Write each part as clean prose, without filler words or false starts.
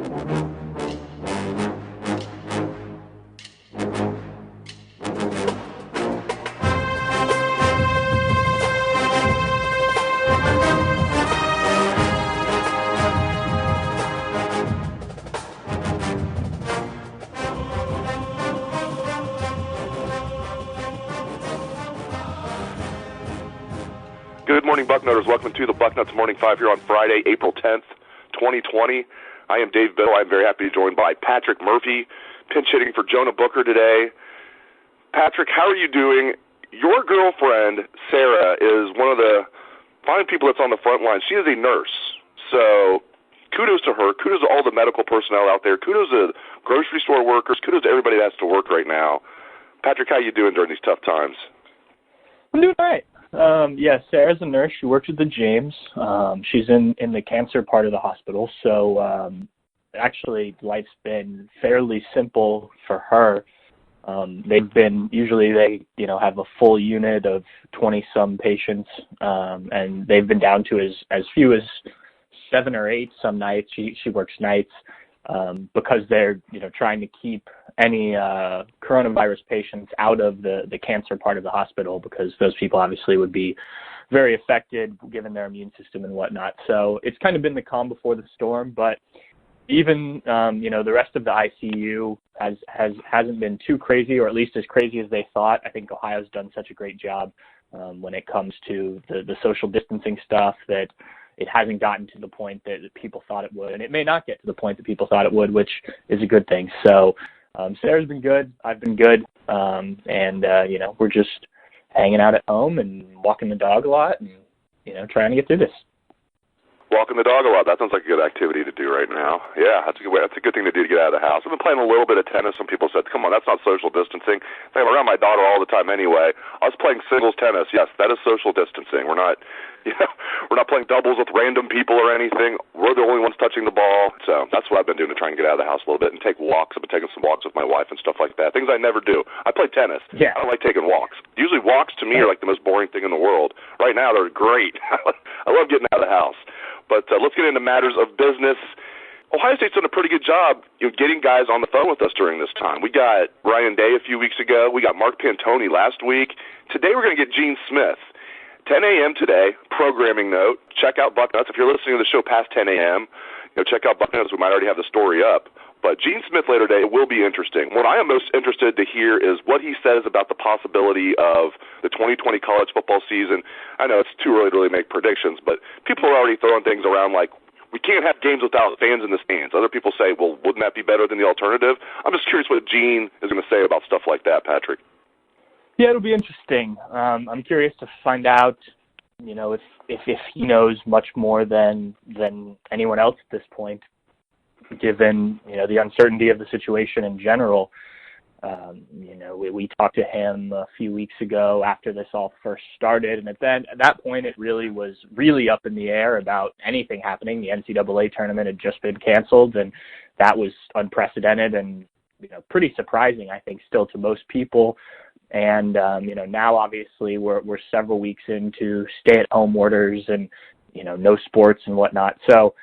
Good morning, Bucknutters. Welcome to the Bucknuts Morning 5 here on Friday, April 10th, 2020. I am Dave Biddle. I'm very happy to be joined by Patrick Murphy, pinch hitting for Jonah Booker today. Patrick, how are you doing? Your girlfriend, Sarah, is one of the fine people that's on the front line. She is a nurse, so kudos to her. Kudos to all the medical personnel out there. Kudos to grocery store workers. Kudos to everybody that has to work right now. Patrick, how are you doing during these tough times? I'm doing all right. Yeah, Sarah's a nurse. She works at the James. She's in the cancer part of the hospital. So actually, life's been fairly simple for her. They have a full unit of 20-some patients, and they've been down to as few as 7 or 8 some nights. She works nights because they're trying to keep any coronavirus patients out of the cancer part of the hospital, because those people obviously would be very affected given their immune system and whatnot. So it's kind of been the calm before the storm, but even the rest of the ICU hasn't been too crazy, or at least as crazy as they thought. I think Ohio's done such a great job when it comes to the social distancing stuff that it hasn't gotten to the point that people thought it would, and it may not get to the point that people thought it would, which is a good thing. So Sarah's been good. I've been good. We're just hanging out at home and walking the dog a lot and, trying to get through this. Walking the dog a lot. That sounds like a good activity to do right now. Yeah, that's a good way. That's a good thing to do to get out of the house. I've been playing a little bit of tennis. Some people said, come on, that's not social distancing. I'm around my daughter all the time anyway. I was playing singles tennis. Yes, that is social distancing. We're not playing doubles with random people or anything. We're the only ones touching the ball. So that's what I've been doing to try and get out of the house a little bit and take walks. I've been taking some walks with my wife and stuff like that. Things I never do. I play tennis. Yeah. I don't like taking walks. Usually walks to me are like the most boring thing in the world. Right now they're great. I love getting out of the house. But let's get into matters of business. Ohio State's done a pretty good job getting guys on the phone with us during this time. We got Ryan Day a few weeks ago. We got Mark Pantoni last week. Today we're going to get Gene Smith. 10 a.m. today, programming note. Check out Bucknuts. If you're listening to the show past 10 a.m., check out Bucknuts. We might already have the story up. But Gene Smith later today will be interesting. What I am most interested to hear is what he says about the possibility of the 2020 college football season. I know it's too early to really make predictions, but people are already throwing things around like, we can't have games without fans in the stands. Other people say, well, wouldn't that be better than the alternative? I'm just curious what Gene is going to say about stuff like that, Patrick. Yeah, it'll be interesting. I'm curious to find out, if he knows much more than anyone else at this point, given, the uncertainty of the situation in general. We talked to him a few weeks ago after this all first started, and at that point it really was up in the air about anything happening. The NCAA tournament had just been canceled, and that was unprecedented and pretty surprising, I think, still to most people. And now obviously we're several weeks into stay-at-home orders and no sports and whatnot. So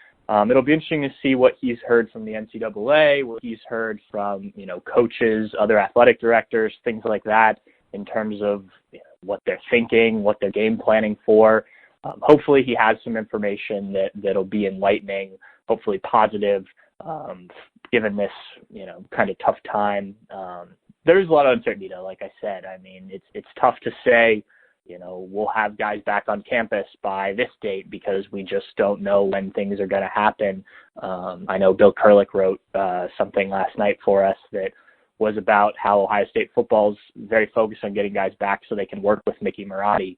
it'll be interesting to see what he's heard from the NCAA, what he's heard from, coaches, other athletic directors, things like that, in terms of what they're thinking, what they're game planning for. Hopefully he has some information that'll be enlightening, hopefully positive, given this, kind of tough time. There's a lot of uncertainty, though, like I said. I mean, it's tough to say, we'll have guys back on campus by this date because we just don't know when things are going to happen. I know Bill Kurlick wrote something last night for us that was about how Ohio State football's very focused on getting guys back so they can work with Mickey Marotti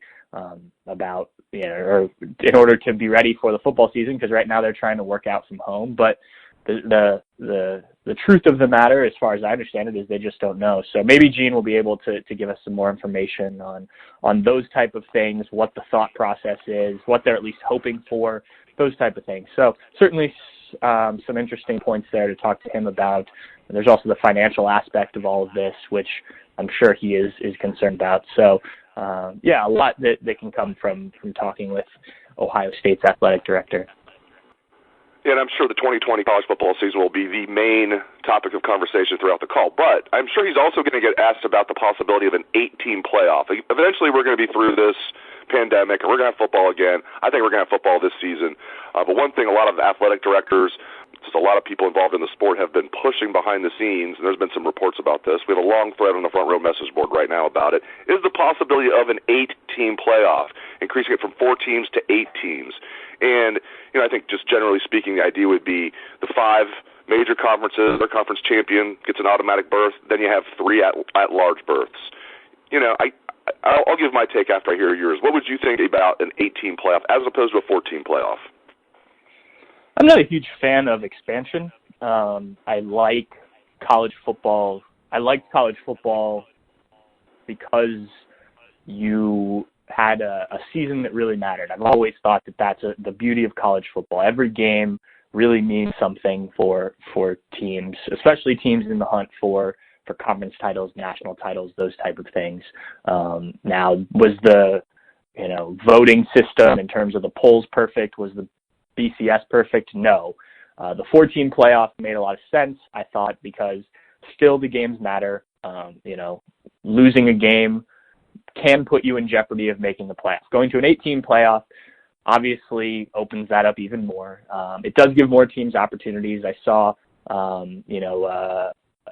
about, or in order to be ready for the football season, because right now they're trying to work out from home. But the truth of the matter, as far as I understand it, is they just don't know. So maybe Gene will be able to give us some more information on those type of things, what the thought process is, what they're at least hoping for, those type of things. So certainly some interesting points there to talk to him about. And there's also the financial aspect of all of this, which I'm sure he is concerned about. So a lot that can come from talking with Ohio State's athletic director. And I'm sure the 2020 college football season will be the main topic of conversation throughout the call. But I'm sure he's also going to get asked about the possibility of an 8-team playoff. Eventually, we're going to be through this pandemic, and we're going to have football again. I think we're going to have football this season. But one thing a lot of athletic directors, just a lot of people involved in the sport have been pushing behind the scenes, and there's been some reports about this. We have a long thread on the Front Row message board right now about it, is the possibility of an 8-team playoff, increasing it from 4 teams to 8 teams. And, I think just generally speaking, the idea would be the 5 major conferences, their conference champion gets an automatic berth, then you have 3 at-large berths. I'll give my take after I hear yours. What would you think about an 8-team playoff as opposed to a 4-team playoff? I'm not a huge fan of expansion. I like college football. I liked college football because you had a season that really mattered. I've always thought that that's the beauty of college football. Every game really means something for teams, especially teams in the hunt for conference titles, national titles, those type of things. Now, was the voting system in terms of the polls perfect? Was the BCS perfect? No. The 4-team playoff made a lot of sense, I thought, because still the games matter. Losing a game can put you in jeopardy of making the playoffs. Going to an 8-team playoff obviously opens that up even more. It does give more teams opportunities. I saw,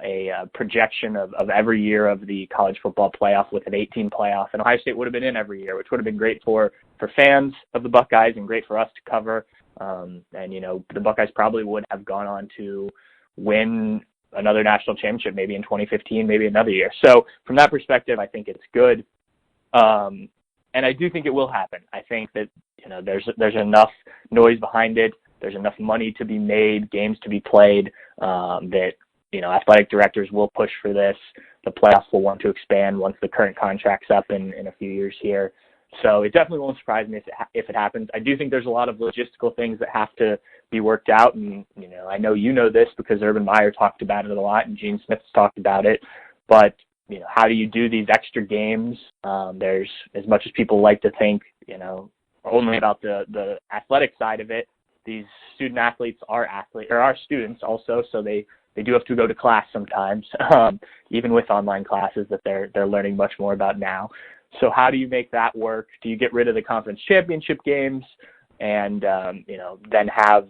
a projection of every year of the college football playoff with an 8-team playoff, and Ohio State would have been in every year, which would have been great for fans of the Buckeyes and great for us to cover. The Buckeyes probably would have gone on to win another national championship, maybe in 2015, maybe another year. So from that perspective, I think it's good. And I do think it will happen. I think that, there's enough noise behind it. There's enough money to be made, games to be played, that, athletic directors will push for this. The playoffs will want to expand once the current contract's up in a few years here. So it definitely won't surprise me if it happens. I do think there's a lot of logistical things that have to be worked out. And, I know this because Urban Meyer talked about it a lot and Gene Smith's talked about it. But, how do you do these extra games? There's, as much as people like to think, only about the athletic side of it, these student athletes are students also, so they do have to go to class sometimes, even with online classes that they're learning much more about now. So how do you make that work? Do you get rid of the conference championship games and, then have,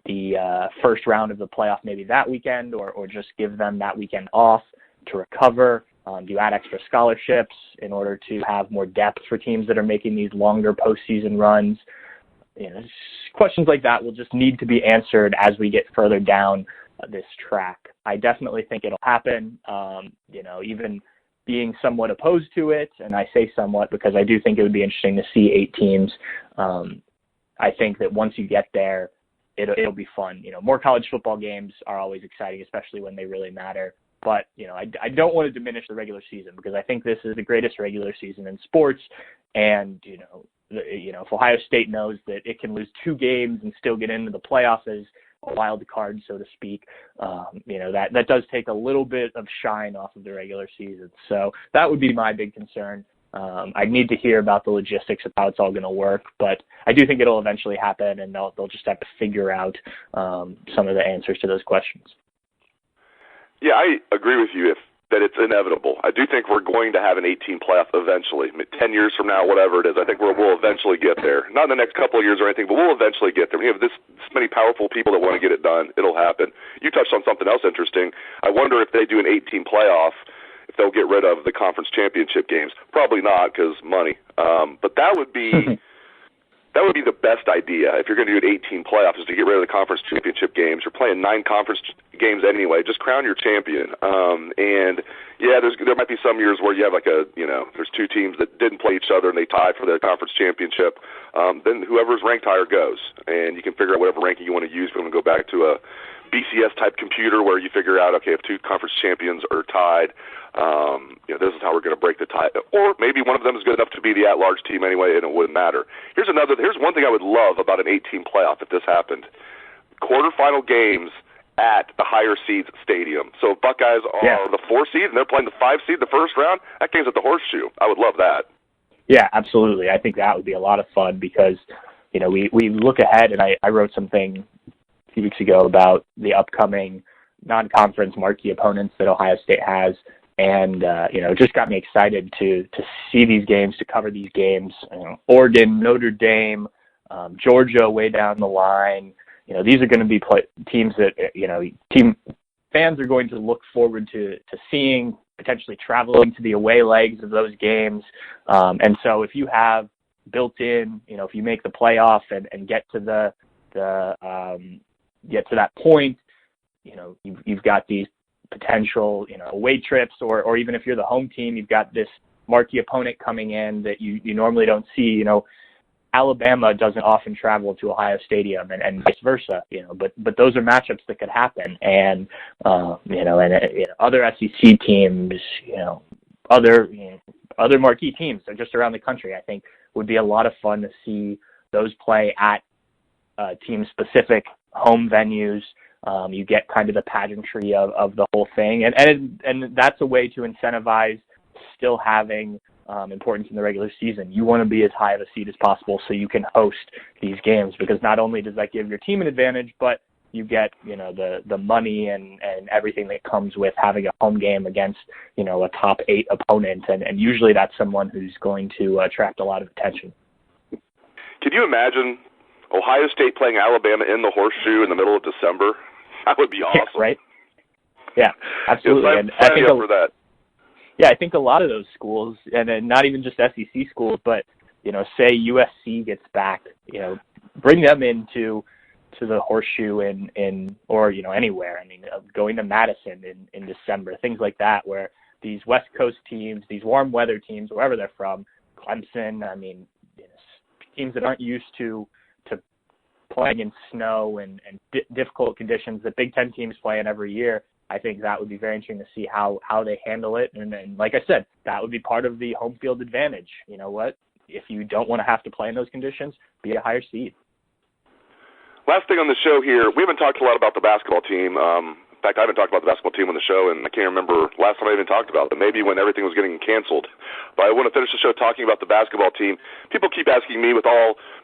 the first round of the playoff maybe that weekend or just give them that weekend off to recover? Do you add extra scholarships in order to have more depth for teams that are making these longer postseason runs? Questions like that will just need to be answered as we get further down this track. I definitely think it'll happen. Even being somewhat opposed to it, and I say somewhat because I do think it would be interesting to see 8 teams. I think that once you get there, it'll be fun. More college football games are always exciting, especially when they really matter. But, I don't want to diminish the regular season because I think this is the greatest regular season in sports. And, if Ohio State knows that it can lose 2 games and still get into the playoffs as a wild card, so to speak, that does take a little bit of shine off of the regular season. So that would be my big concern. I need to hear about the logistics of how it's all going to work, but I do think it'll eventually happen, and they'll just have to figure out some of the answers to those questions. Yeah, I agree with you that it's inevitable. I do think we're going to have an 8-team playoff eventually. 10 years from now, whatever it is, I think we'll eventually get there. Not in the next couple of years or anything, but we'll eventually get there. We have this many powerful people that want to get it done. It'll happen. You touched on something else interesting. I wonder if they do an 8-team playoff, if they'll get rid of the conference championship games. Probably not because money. But that would be the best idea if you're going to do an 8-team playoff is to get rid of the conference championship games. You're playing 9 conference games anyway. Just crown your champion. And yeah, there might be some years where you have there's 2 teams that didn't play each other and they tie for the conference championship. Then whoever's ranked higher goes, and you can figure out whatever ranking you want to use. If you want to go back to a BCS type computer where you figure out, okay, if 2 conference champions are tied, this is how we're going to break the tie. Or maybe one of them is good enough to be the at-large team anyway, and it wouldn't matter. Here's one thing I would love about an 8-team playoff if this happened. Quarterfinal games at the higher seeds stadium. So if Buckeyes are the 4 seed and they're playing the 5 seed the first round, that game's at the Horseshoe. I would love that. Yeah, absolutely. I think that would be a lot of fun because we look ahead, and I wrote something a few weeks ago about the upcoming non-conference marquee opponents that Ohio State has. And, it just got me excited to see these games, to cover these games. Oregon, Notre Dame, Georgia way down the line. These are going to be teams that, team fans are going to look forward to seeing, potentially traveling to the away legs of those games. And so if you have built in, if you make the playoff and get to get to that point, you've got these potential, away trips, or even if you're the home team, you've got this marquee opponent coming in that you normally don't see. Alabama doesn't often travel to Ohio Stadium, and vice versa. But those are matchups that could happen, and other SEC teams, other marquee teams are just around the country. I think would be a lot of fun to see those play at team-specific home venues. You get kind of the pageantry of the whole thing, and that's a way to incentivize still having importance in the regular season. You want to be as high of a seed as possible so you can host these games, because not only does that give your team an advantage, but you get the money and everything that comes with having a home game against a top 8 opponent, and usually that's someone who's going to attract a lot of attention. Can you imagine Ohio State playing Alabama in the Horseshoe in the middle of December? That would be awesome. Yeah, right? Yeah, absolutely. Yes, and I think for that. Yeah, I think a lot of those schools, and not even just SEC schools, but say USC gets back, bring them into the Horseshoe or anywhere. I mean, going to Madison in December, things like that, where these West Coast teams, these warm weather teams, wherever they're from, Clemson, I mean, teams that aren't used to playing in snow and difficult conditions that Big Ten teams play in every year. I think that would be very interesting to see how they handle it. And then, like I said, that would be part of the home field advantage. You know what? If you don't want to have to play in those conditions, be a higher seed. Last thing on the show here, we haven't talked a lot about the basketball team. In fact, I haven't talked about the basketball team on the show, and I can't remember last time I even talked about it. Maybe when everything was getting canceled. But I want to finish the show talking about the basketball team. People keep asking me for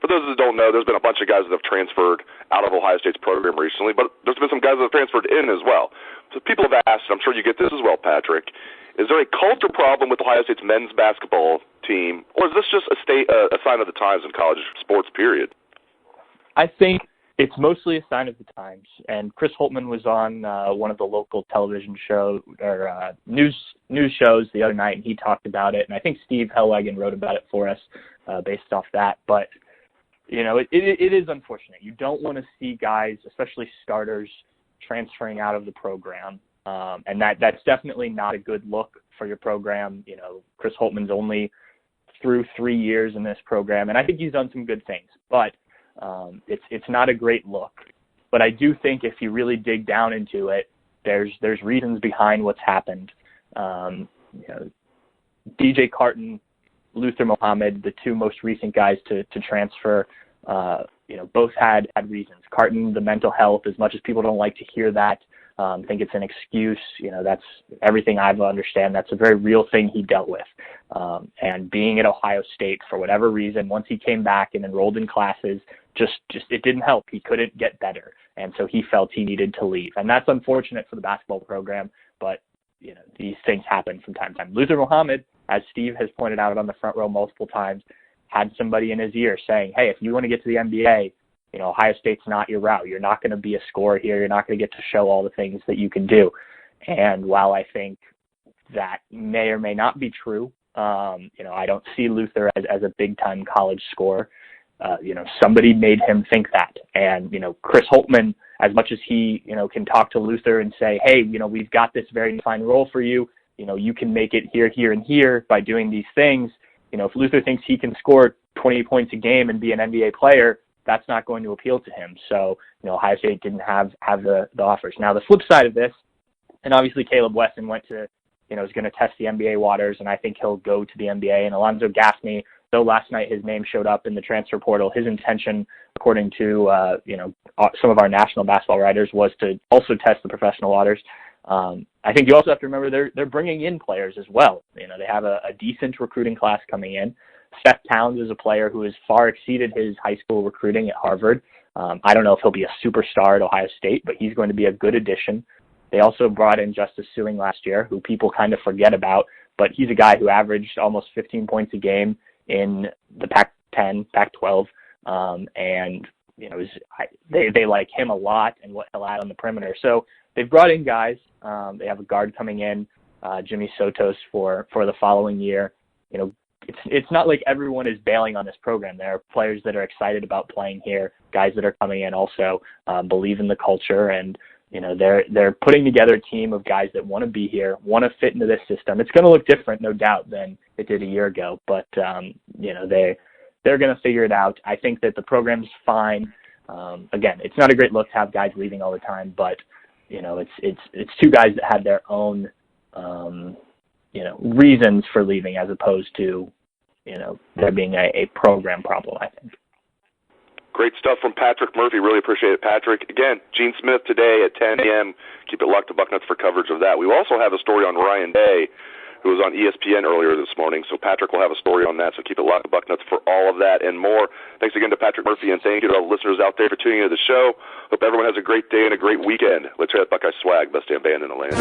those that don't know, there's been a bunch of guys that have transferred out of Ohio State's program recently, but there's been some guys that have transferred in as well. So people have asked, and I'm sure you get this as well, Patrick, is there a culture problem with Ohio State's men's basketball team, or is this just a sign of the times in college sports, period? I think it's mostly a sign of the times. And Chris Holtmann was on one of the local television show or news shows the other night, and he talked about it. And I think Steve Helwagen wrote about it for us based off that. But, it is unfortunate. You don't want to see guys, especially starters, transferring out of the program. And that's definitely not a good look for your program. Chris Holtmann's only through 3 years in this program, and I think he's done some good things. But it's not a great look. But I do think if you really dig down into it, there's reasons behind what's happened. DJ Carton, Luther Muhammad, the two most recent guys to transfer, both had reasons. Carton, the mental health, as much as people don't like to hear that, think it's an excuse. That's everything I understand. That's a very real thing he dealt with. And being at Ohio State, for whatever reason, once he came back and enrolled in classes, just it didn't help. He couldn't get better. And so he felt he needed to leave. And that's unfortunate for the basketball program, but these things happen from time to time. Luther Muhammad, as Steve has pointed out on the front row multiple times, had somebody in his ear saying, hey, if you want to get to the NBA, Ohio State's not your route. You're not going to be a scorer here. You're not going to get to show all the things that you can do. And while I think that may or may not be true, I don't see Luther as a big-time college scorer. Somebody made him think that. And, Chris Holtmann, as much as he, can talk to Luther and say, hey, we've got this very defined role for you. You can make it here, here, and here by doing these things. If Luther thinks he can score 20 points a game and be an NBA player, that's not going to appeal to him. So, Ohio State didn't have the offers. Now, the flip side of this, and obviously Caleb Wesson went to, is going to test the NBA waters, and I think he'll go to the NBA. And Alonzo Gaffney, though last night his name showed up in the transfer portal, his intention, according to, some of our national basketball writers, was to also test the professional waters. I think you also have to remember they're bringing in players as well. They have a decent recruiting class coming in. Seth Towns is a player who has far exceeded his high school recruiting at Harvard. I don't know if he'll be a superstar at Ohio State, but he's going to be a good addition. They also brought in Justice Suing last year, who people kind of forget about, but he's a guy who averaged almost 15 points a game in the Pac-10, Pac-12, and they like him a lot and what he'll add on the perimeter. So they've brought in guys. They have a guard coming in, Jimmy Sotos, for the following year. It's not like everyone is bailing on this program. There are players that are excited about playing here, guys that are coming in also believe in the culture, and they're putting together a team of guys that want to be here, want to fit into this system. It's going to look different, no doubt, than it did a year ago, but they're going to figure it out. I think that the program's fine. Again, it's not a great look to have guys leaving all the time, but it's two guys that had their own reasons for leaving, as opposed to there being a program problem, I think. Great stuff from Patrick Murphy. Really appreciate it, Patrick. Again, Gene Smith today at 10 a.m. Keep it locked to Bucknuts for coverage of that. We also have a story on Ryan Day, who was on ESPN earlier this morning. So Patrick will have a story on that. So keep it locked to Bucknuts for all of that and more. Thanks again to Patrick Murphy, and thank you to all the listeners out there for tuning into the show. Hope everyone has a great day and a great weekend. Let's hear that Buckeye swag. Best damn band in the land.